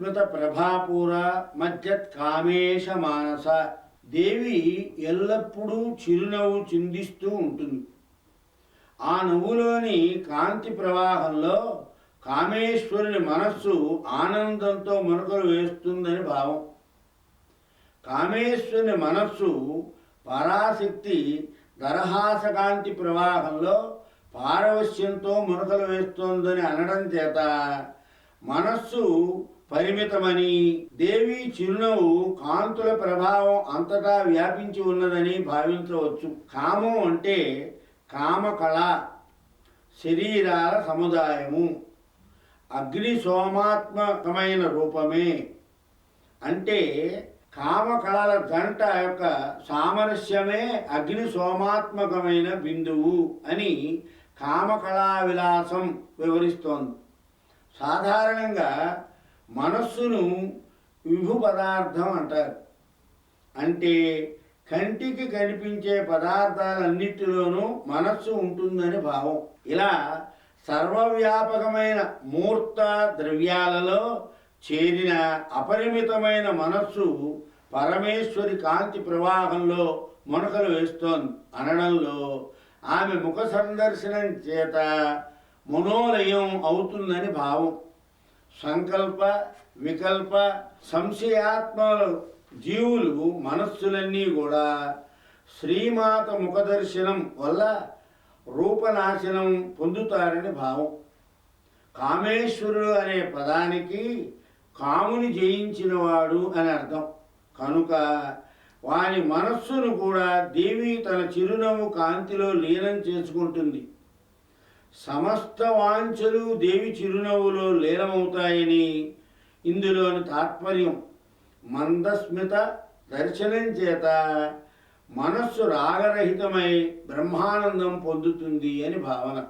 మందస్మిత ప్రభాపూర మధ్యత్ కామేశ మానస. దేవి ఎల్లప్పుడూ చిరునవ్వు చిందిస్తూ ఉంటుంది. ఆ నవ్వులోని కాంతి ప్రవాహంలో కామేశ్వరుని మనస్సు ఆనందంతో మునకలు వేస్తుందని భావం. కామేశ్వరుని మనస్సు పరాశక్తి దరహాసకాంతి ప్రవాహంలో పారవశ్యంతో మునకలు వేస్తోందని అనడం చేత మనస్సు పరిమితమని, దేవి చిరునవ్వు కాంతుల ప్రభావం అంతటా వ్యాపించి ఉన్నదని భావించవచ్చు. కామం అంటే కామకళ, శరీరాల సముదాయము. అగ్ని సోమాత్మకమైన రూపమే. అంటే కామకళల జంట యొక్క సామరస్యమే అగ్ని సోమాత్మకమైన బిందువు అని కామకళా విలాసం వివరిస్తోంది. సాధారణంగా మనస్సును విభు పదార్థం అంటారు. అంటే కంటికి కనిపించే పదార్థాలన్నిటిలోనూ మనస్సు ఉంటుందని భావం. ఇలా సర్వవ్యాపకమైన మూర్త ద్రవ్యాలలో చేరిన అపరిమితమైన మనస్సు పరమేశ్వరి కాంతి ప్రవాహంలో మునకలు వేస్తోంది అనడంలో ఆమె ముఖ సందర్శనం చేత మనోలయం అవుతుందని భావం. సంకల్ప వికల్ప సంశయాత్మల జీవులు మనస్సులన్నీ కూడా శ్రీమాత ముఖదర్శనం వల్ల రూపనాశనం పొందుతారని భావం. కామేశ్వరుడు అనే పదానికి కాముని జయించినవాడు అని అర్థం. కనుక వాని మనస్సును కూడా దేవి తన చిరునవ్వు కాంతిలో లీనం చేసుకుంటుంది. సమస్త వాంఛలు దేవి చిరునవ్వులో లీనమవుతాయని ఇందులోని తాత్పర్యం. మందస్మిత దర్శనం చేత మనస్సు రాగరహితమై బ్రహ్మానందం పొందుతుంది అని భావన.